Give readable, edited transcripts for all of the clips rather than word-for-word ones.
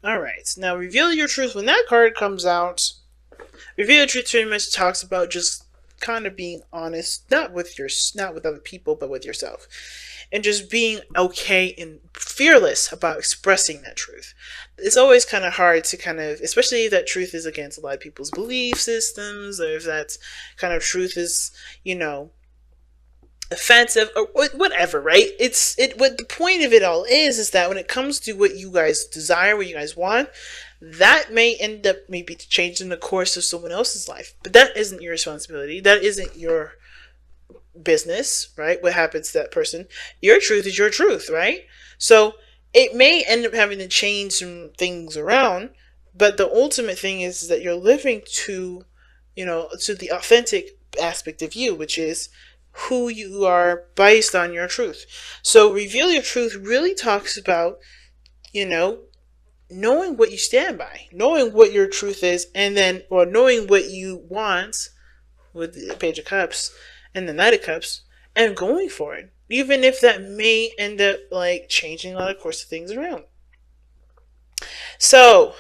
Alright, now reveal your truth. When that card comes out, reveal your truth pretty much talks about just kind of being honest, not with other people, but with yourself. And just being okay and fearless about expressing that truth. It's always kind of hard to kind of, especially if that truth is against a lot of people's belief systems, or if that kind of truth is, offensive or whatever, right? What the point of it all is that when it comes to what you guys desire, what you guys want, that may end up maybe changing the course of someone else's life, but that isn't your responsibility. That isn't your business, right? What happens to that person? Your truth is your truth, right? So it may end up having to change some things around, but the ultimate thing is that you're living to, to the authentic aspect of you, which is who you are based on your truth. So reveal your truth really talks about, knowing what you stand by, knowing what your truth is, and then, or knowing what you want with the Page of Cups and the Knight of Cups, and going for it, even if that may end up like changing a lot of course of things around. So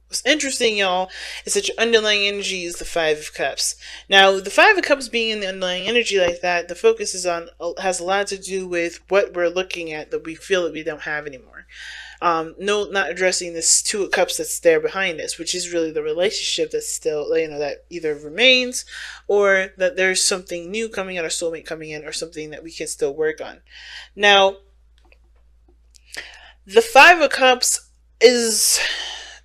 what's interesting, y'all, is that your underlying energy is the Five of Cups. Now, the Five of Cups being in the underlying energy like that, the focus has a lot to do with what we're looking at that we feel that we don't have anymore. No, not addressing this Two of Cups that's there behind us, which is really the relationship that's still, that either remains, or that there's something new coming out, or soulmate coming in, or something that we can still work on. Now, the Five of Cups is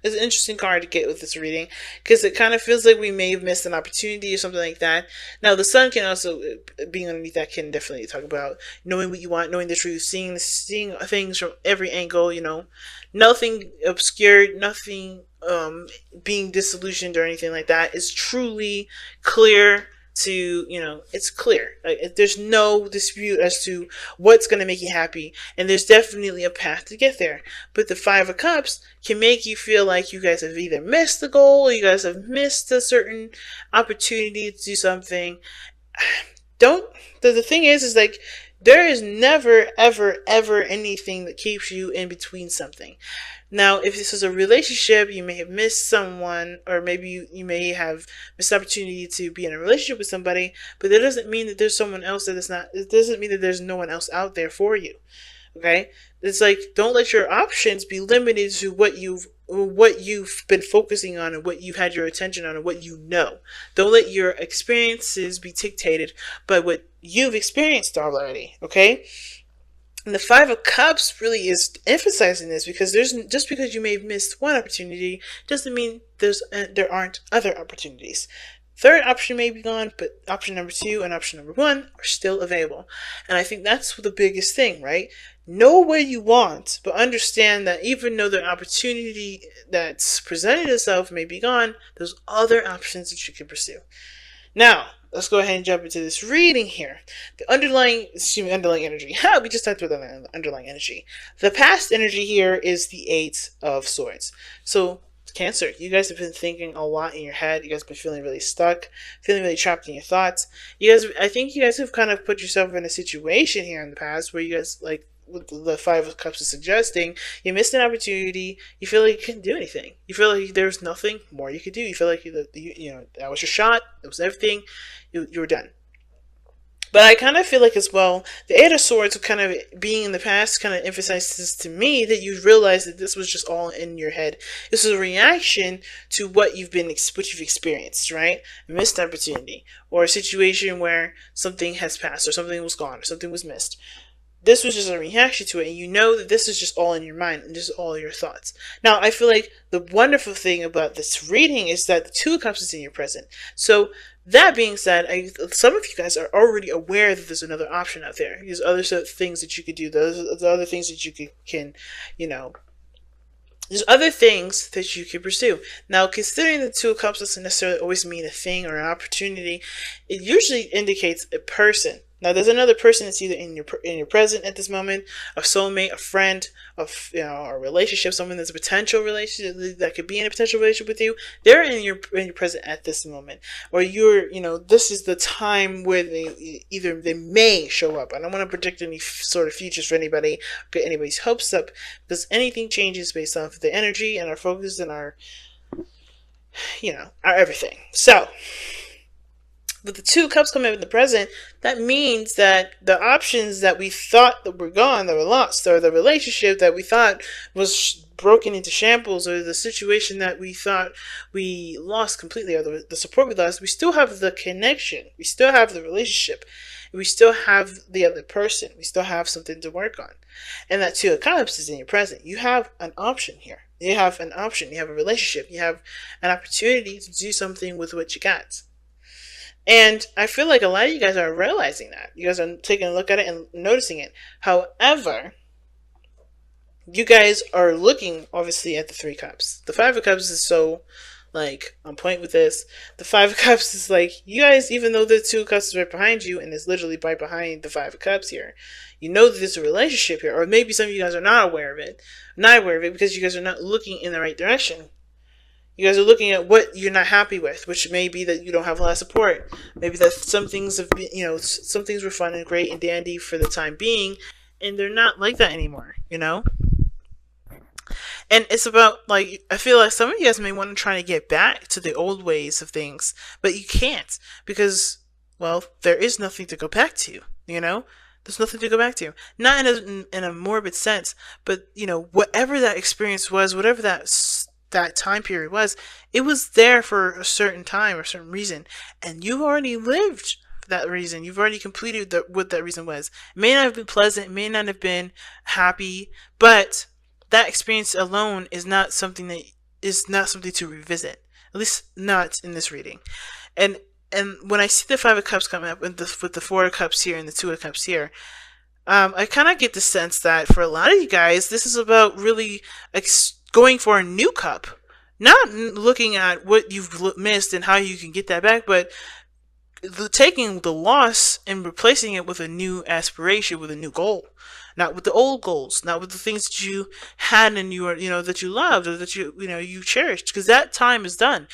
an interesting card to get with this reading, because it kind of feels like we may have missed an opportunity or something like that. Now, the sun can also, being underneath that, can definitely talk about knowing what you want, knowing the truth, seeing things from every angle, nothing obscured, nothing being disillusioned or anything like that. It's truly clear to, it's clear. Like, there's no dispute as to what's going to make you happy, and there's definitely a path to get there. But the Five of Cups can make you feel like you guys have either missed the goal, or you guys have missed a certain opportunity to do something. The thing is like, there is never, ever, ever anything that keeps you in between something. Now, if this is a relationship, you may have missed someone, or maybe you may have missed the opportunity to be in a relationship with somebody, but that doesn't mean that there's someone else that is not, it doesn't mean that there's no one else out there for you. Okay? It's like, don't let your options be limited to what you've been focusing on, and what you've had your attention on, and what you know. Don't let your experiences be dictated by what you've experienced already. Okay? And the Five of Cups really is emphasizing this, because just because you may have missed one opportunity doesn't mean there aren't other opportunities. Third option may be gone, but option number 2 and option number 1 are still available. And I think that's the biggest thing, right? Know what you want, but understand that even though the opportunity that's presented itself may be gone, there's other options that you can pursue. Now, let's go ahead and jump into this reading here. The underlying energy. We just talked about the underlying energy. The past energy here is the Eight of Swords. So, Cancer, you guys have been thinking a lot in your head. You guys have been feeling really stuck, feeling really trapped in your thoughts. I think you guys have kind of put yourself in a situation here in the past where you guys, like what the Five of Cups is suggesting, you missed an opportunity. You feel like you couldn't do anything. You feel like there's nothing more you could do. You feel like that was your shot. That was everything. You were done. But I kind of feel like as well, the Eight of Swords kind of being in the past kind of emphasizes to me that you realize that this was just all in your head. This is a reaction to what you've experienced, right? A missed opportunity, or a situation where something has passed, or something was gone, or something was missed. This was just a reaction to it, and you know that this is just all in your mind, and just all your thoughts. Now, I feel like the wonderful thing about this reading is that the Two of Cups is in your present. So, that being said, some of you guys are already aware that there's another option out there. There's other things that you could do. There's other things that you can there's other things that you can pursue. Now, considering the Two of Cups doesn't necessarily always mean a thing or an opportunity, it usually indicates a person, Now, there's another person that's either in your present at this moment, a soulmate, a friend, a relationship, someone that's a potential relationship that could be in a potential relationship with you. They're in your present at this moment, or this is the time where they may show up. I don't want to predict any sort of futures for anybody, get anybody's hopes up, because anything changes based off of the energy and our focus and our everything. So, with the two cups coming up in the present, that means that the options that we thought that were gone, that were lost, or the relationship that we thought was broken into shambles, or the situation that we thought we lost completely, or the support we lost, we still have the connection. We still have the relationship. We still have the other person. We still have something to work on. And that two of cups is in your present. You have an option here. You have an option. You have a relationship. You have an opportunity to do something with what you got. And I feel like a lot of you guys are realizing that. You guys are taking a look at it and noticing it. However, you guys are looking, obviously, at the three cups. The five of cups is so, on point with this. The five of cups is you guys, even though the two of cups is right behind you, and it's literally right behind the five of cups here, you know that there's a relationship here. Or maybe some of you guys are not aware of it. Not aware of it because you guys are not looking in the right direction. You guys are looking at what you're not happy with, which may be that you don't have a lot of support. Maybe that some things have been, some things were fun and great and dandy for the time being, and they're not like that anymore, And it's about, I feel like some of you guys may want to try to get back to the old ways of things, but you can't because, well, there is nothing to go back to, There's nothing to go back to. Not in a morbid sense, but, whatever that experience was, whatever that time period was, it was there for a certain time or a certain reason, and you've already lived that reason. You've already completed what that reason was. It may not have been pleasant, it may not have been happy, but that experience alone is not something to revisit. At least not in this reading. And when I see the Five of Cups coming up with the Four of Cups here and the Two of Cups here, I kind of get the sense that for a lot of you guys, this is about really going for a new cup, not looking at what you've missed and how you can get that back, but taking the loss and replacing it with a new aspiration, with a new goal, not with the old goals, not with the things that you had and that you loved or that you cherished, because that time is done.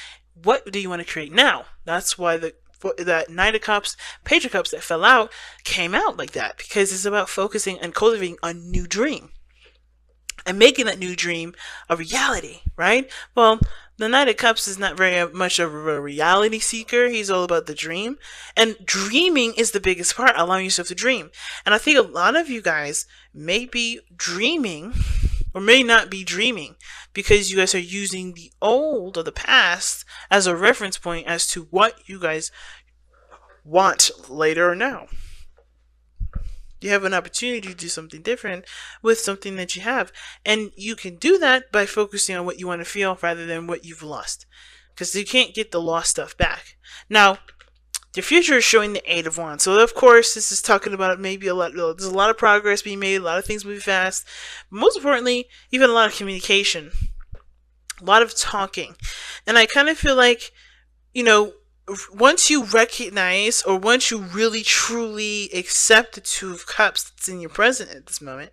What do you want to create now? That's why that Knight of Cups, Page of Cups that fell out came out like that, because it's about focusing and cultivating a new dream. And making that new dream a reality, right? Well, the Knight of Cups is not very much of a reality seeker. He's all about the dream. And dreaming is the biggest part, allowing yourself to dream. And I think a lot of you guys may be dreaming or may not be dreaming because you guys are using the old or the past as a reference point as to what you guys want later or now. You have an opportunity to do something different with something that you have. And you can do that by focusing on what you want to feel rather than what you've lost. Because you can't get the lost stuff back. Now, the future is showing the Eight of Wands. So, of course, this is talking about maybe there's a lot of progress being made, a lot of things moving fast. But most importantly, even a lot of communication. A lot of talking. And I kind of feel like, once you recognize or once you really truly accept the Two of Cups that's in your present at this moment,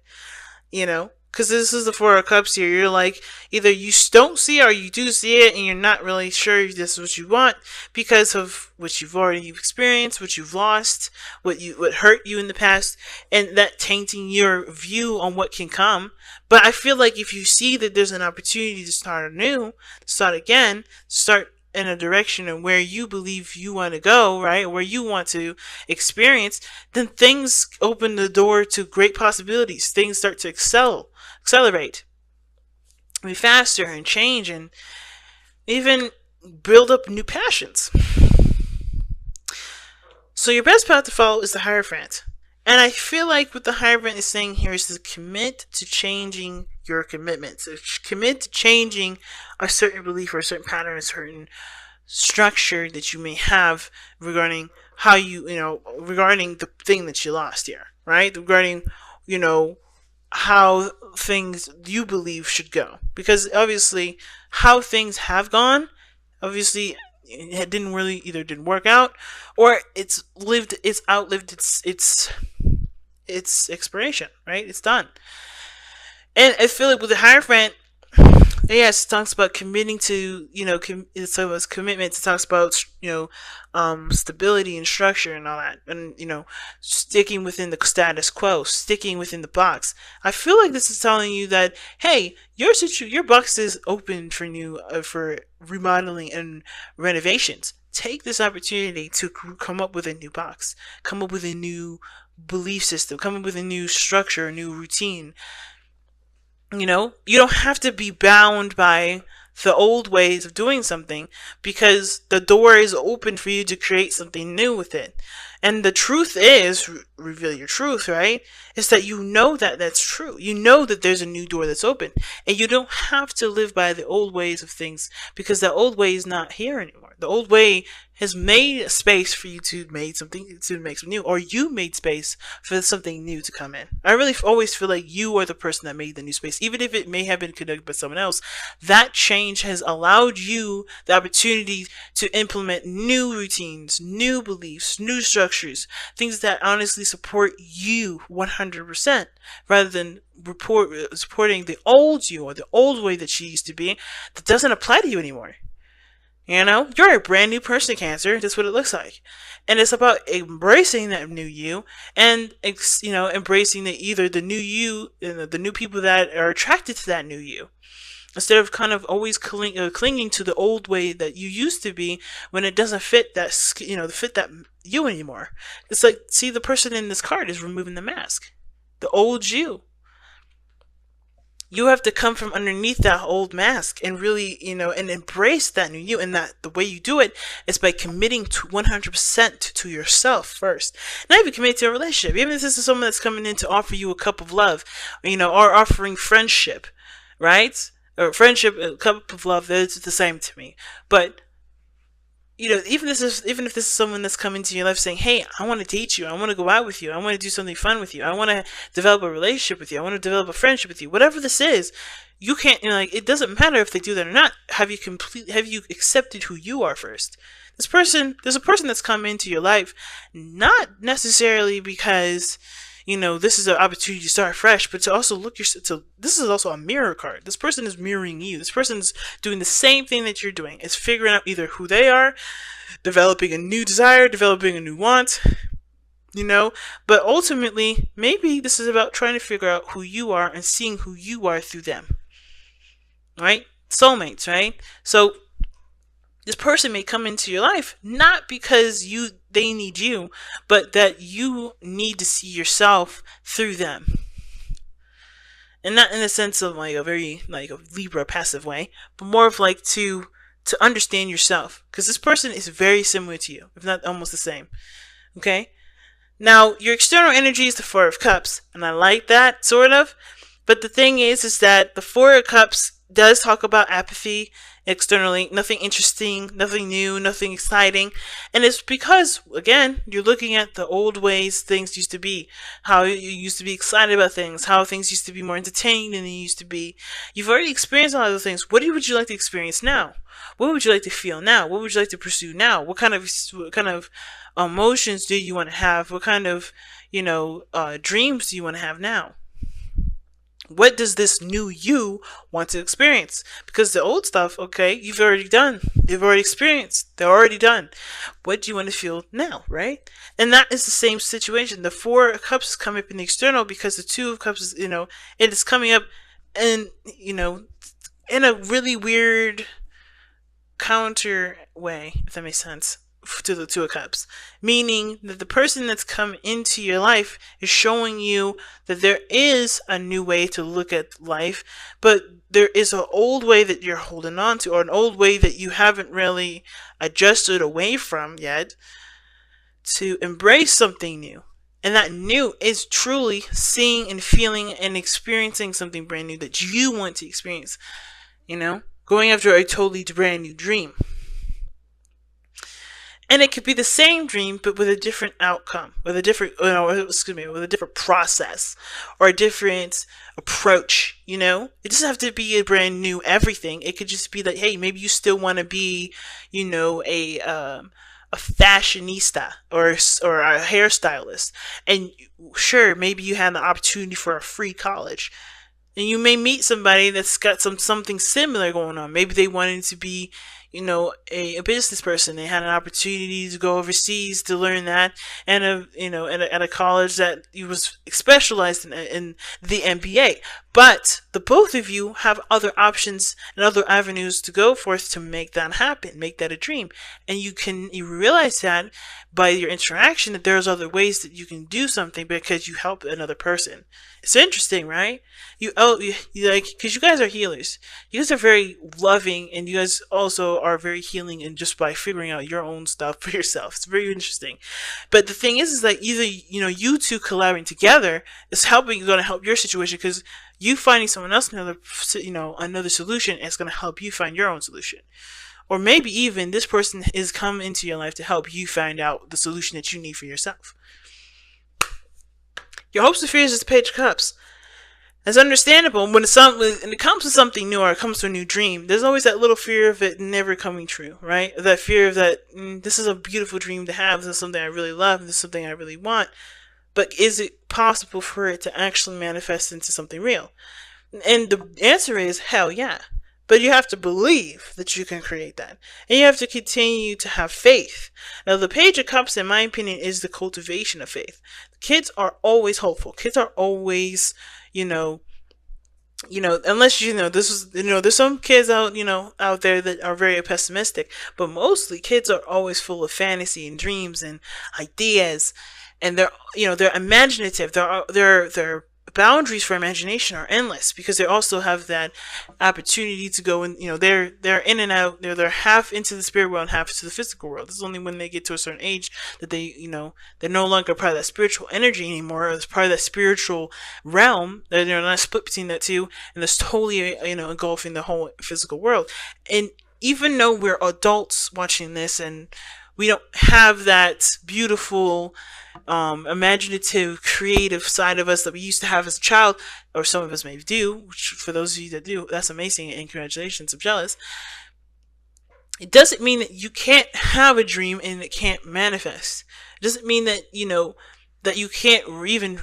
because this is the Four of Cups here, you're like, either you don't see it or you do see it and you're not really sure if this is what you want because of what you've already experienced, what you've lost, what hurt you in the past, and that tainting your view on what can come. But I feel like if you see that there's an opportunity to start anew, start again, start in a direction of where you believe you want to go, right? Where you want to experience, then things open the door to great possibilities. Things start to accelerate, be faster and change and even build up new passions. So your best path to follow is the Hierophant. And I feel like what the Hierophant is saying here is to commit to changing your commitment. So commit to changing a certain belief or a certain pattern, a certain structure that you may have regarding how regarding the thing that you lost here, right? Regarding, how things you believe should go. Because obviously how things have gone, obviously it didn't really either didn't work out, or it's outlived its expiration, right? It's done. And I feel like with the Hierophant, yes, it talks about committing to, it's commitment. It talks about, stability and structure and all that, and sticking within the status quo, sticking within the box. I feel like this is telling you that, hey, your box is open for new, for remodeling and renovations. Take this opportunity to come up with a new box, come up with a new belief system, come up with a new structure, a new routine. You don't have to be bound by the old ways of doing something, because the door is open for you to create something new with it. And the truth is, reveal your truth, right? Is that that that's true. You know that there's a new door that's open. And you don't have to live by the old ways of things, because the old way is not here anymore. The old way has made a space for you to make something new, or you made space for something new to come in. I really always feel like you are the person that made the new space, even if it may have been conducted by someone else. That change has allowed you the opportunity to implement new routines, new beliefs, new structures, things that honestly support you 100%, rather than supporting the old you, or the old way that she used to be, that doesn't apply to you anymore. You're a brand new person, Cancer. That's what it looks like. And it's about embracing that new you, and, embracing either the new you and the new people that are attracted to that new you, instead of kind of always clinging to the old way that you used to be, when it doesn't fit that you anymore. It's like, see, the person in this card is removing the mask. The old you. You have to come from underneath that old mask and really, and embrace that new you. And that the way you do it is by committing to 100% to yourself first. Not even committing to a relationship. Even if this is someone that's coming in to offer you a cup of love, or offering friendship, right? Or friendship, a cup of love, that's the same to me. But even if this is someone that's coming to your life saying, hey, I want to date you, I want to go out with you, I want to do something fun with you, I want to develop a relationship with you, I want to develop a friendship with you, whatever this is, you can't, it doesn't matter if they do that or not. Have you accepted who you are first? There's a person that's come into your life, not necessarily because, this is an opportunity to start fresh, but to also this is also a mirror card. This person is mirroring you. This person is doing the same thing that you're doing. It's figuring out either who they are, developing a new desire, developing a new want, but ultimately, maybe this is about trying to figure out who you are and seeing who you are through them, right? Soulmates, right? So this person may come into your life not because they need you, but that you need to see yourself through them. And not in the sense of like a very like a Libra passive way, but more of like to understand yourself. Because this person is very similar to you, if not almost the same. Okay? Now, your external energy is the Four of Cups, and I like that, sort of. But the thing is that the Four of Cups does talk about apathy externally, nothing interesting, nothing new, nothing exciting. And it's because, again, you're looking at the old ways things used to be, how you used to be excited about things, how things used to be more entertaining than they used to be. You've already experienced a lot of those things. What would you like to experience now? What would you like to feel now? What would you like to pursue now? What kind of emotions do you want to have? What kind of, dreams do you want to have now? What does this new you want to experience? Because the old stuff, okay, you've already done. You've already experienced. They're already done. What do you want to feel now, right? And that is the same situation. The Four of Cups come up in the external because the Two of Cups is, it is coming up and, in a really weird counter way, if that makes sense, to the Two of Cups, meaning that the person that's come into your life is showing you that there is a new way to look at life, but there is an old way that you're holding on to, or an old way that you haven't really adjusted away from yet, to embrace something new. And that new is truly seeing and feeling and experiencing something brand new that you want to experience, going after a totally brand new dream. And it could be the same dream, but with a different outcome, with a different, with a different process or a different approach. It doesn't have to be a brand new everything. It could just be that, hey, maybe you still want to be, a fashionista or a hairstylist, and sure, maybe you had the opportunity for a free college, and you may meet somebody that's got something similar going on. Maybe they wanted to be, a business person. They had an opportunity to go overseas to learn that, and at a college that was specialized in the MBA. But the both of you have other options and other avenues to go forth to make that happen, make that a dream, and you realize that by your interaction that there's other ways that you can do something because you help another person. It's interesting, right? You like, because you guys are healers. You guys are very loving, and you guys also are very healing, and just by figuring out your own stuff for yourself. It's very interesting. But the thing is that either you two collaborating together is going to help your situation, because you finding someone else another solution is going to help you find your own solution. Or maybe even this person is come into your life to help you find out the solution that you need for yourself. Your hopes and fears is the Page of Cups. It's understandable when it comes to something new, or it comes to a new dream. There's always that little fear of it never coming true, right? That fear of that, this is a beautiful dream to have. This is something I really love. This is something I really want. But is it possible for it to actually manifest into something real? And the answer is hell yeah. But you have to believe that you can create that. And you have to continue to have faith. Now, the Page of Cups, in my opinion, is the cultivation of faith. Kids are always hopeful. Kids are always, unless there's some kids out there that are very pessimistic, but mostly kids are always full of fantasy and dreams and ideas, and they're imaginative. Their boundaries for imagination are endless, because they also have that opportunity to go in. They're in and out. They're half into the spirit world and half into the physical world. This is only when they get to a certain age that they're no longer part of that spiritual energy anymore, or it's part of that spiritual realm. They're not split between that two, and that's totally engulfing the whole physical world. And even though we're adults watching this, and we don't have that beautiful, imaginative, creative side of us that we used to have as a child, or some of us maybe do, which for those of you that do, that's amazing, and congratulations, I'm jealous. It doesn't mean that you can't have a dream and it can't manifest. It doesn't mean that, that you can't even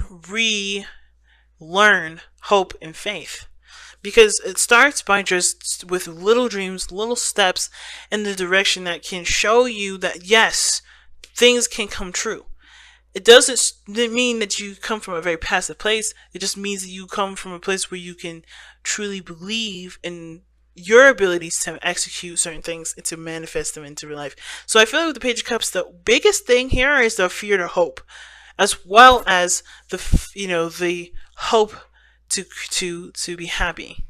relearn hope and faith. Because it starts by just with little dreams, little steps in the direction that can show you that, yes, things can come true. It doesn't mean that you come from a very passive place. It just means that you come from a place where you can truly believe in your abilities to execute certain things and to manifest them into real life. So I feel like with the Page of Cups, the biggest thing here is the fear to hope, as well as the hope to be happy,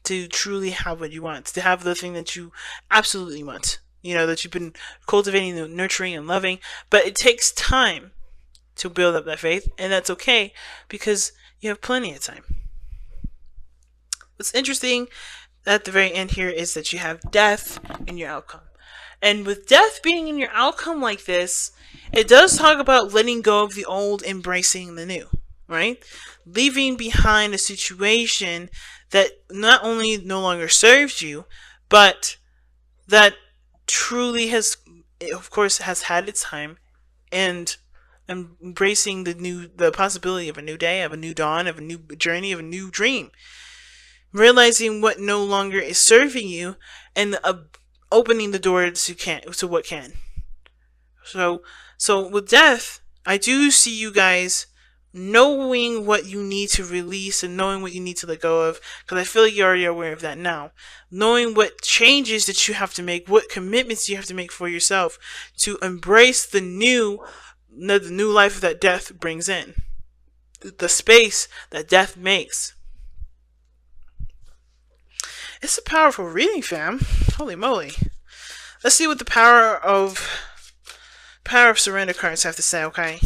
to truly have what you want, to have the thing that you absolutely want, that you've been cultivating, nurturing, and loving. But it takes time to build up that faith, and that's okay, because you have plenty of time. What's interesting at the very end here is that you have death in your outcome. And with death being in your outcome like this, it does talk about letting go of the old, embracing the new, right? Leaving behind a situation that not only no longer serves you, but that truly has, of course, has had its time, and embracing the possibility of a new day, of a new dawn, of a new journey, of a new dream. Realizing what no longer is serving you, and opening the door to what can. So with death, I do see you guys knowing what you need to release and knowing what you need to let go of, because I feel like you're already aware of that now. Knowing what changes that you have to make, what commitments you have to make for yourself to embrace the new life that death brings in, the space that death makes. It's a powerful reading, fam. Holy moly. Let's see what the power of surrender cards have to say, okay?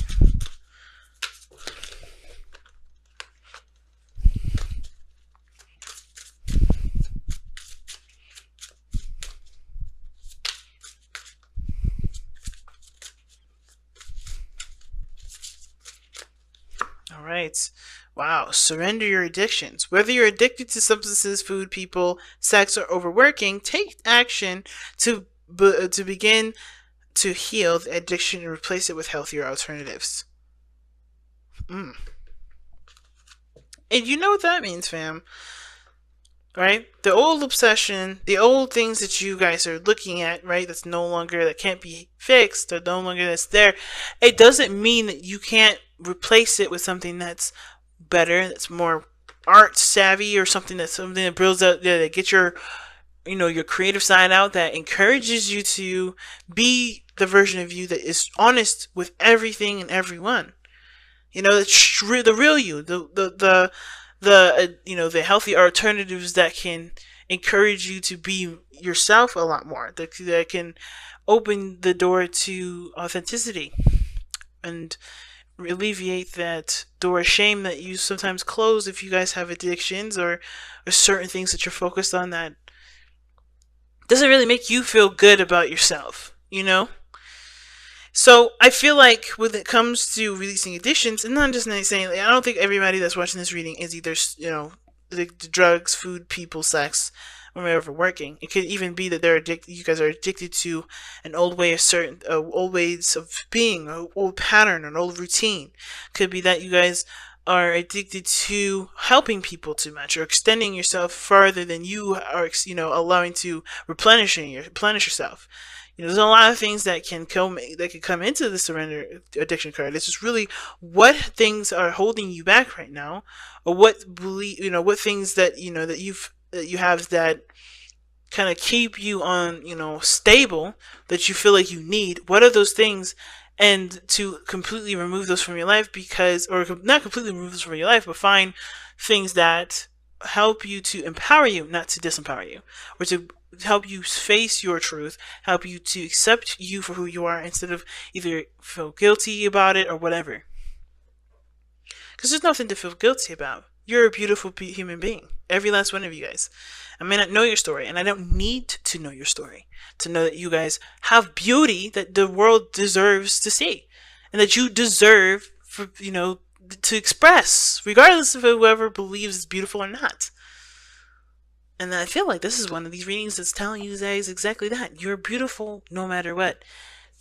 right. Wow. Surrender your addictions. Whether you're addicted to substances, food, people, sex, or overworking, take action to begin to heal the addiction and replace it with healthier alternatives. Mm. And you know what that means, fam, right? The old obsession, the old things that you guys are looking at, right? That's no longer, that can't be fixed, or no longer that's there. It doesn't mean that you can't replace it with something that's better, that's more art savvy, or something that builds up, that gets your, your creative side out, that encourages you to be the version of you that is honest with everything and everyone. The real you, the healthy alternatives that can encourage you to be yourself a lot more, that can open the door to authenticity and alleviate that door of shame that you sometimes close if you guys have addictions, or certain things that you're focused on that doesn't really make you feel good about yourself. So I feel like when it comes to releasing addictions, and not just saying, I don't think everybody that's watching this reading is either, the drugs, food, people, sex, or overworking. It could even be that they're addicted. You guys are addicted to an old way of old ways of being, an old pattern, an old routine. Could be that you guys are addicted to helping people too much, or extending yourself farther than you are, allowing to replenish yourself. There's a lot of things that can come into the surrender addiction card. It's just really what things are holding you back right now, or what things that you have that kind of keep you on stable, that you feel like you need. What are those things? And to completely remove those from your life, or not completely remove those from your life, but find things that help you to empower you, not to disempower you, or to help you face your truth, help you to accept you for who you are, instead of either feel guilty about it or whatever. Because there's nothing to feel guilty about. You're a beautiful human being. Every last one of you guys. I may not know your story, and I don't need to know your story to know that you guys have beauty that the world deserves to see, and that you deserve to express, regardless of whoever believes it's beautiful or not. And I feel like this is one of these readings that's telling you guys exactly that. You're beautiful no matter what.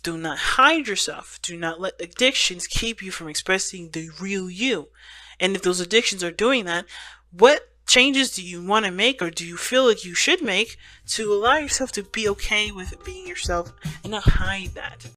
Do not hide yourself. Do not let addictions keep you from expressing the real you. And if those addictions are doing that, what changes do you want to make, or do you feel like you should make, to allow yourself to be okay with being yourself and not hide that?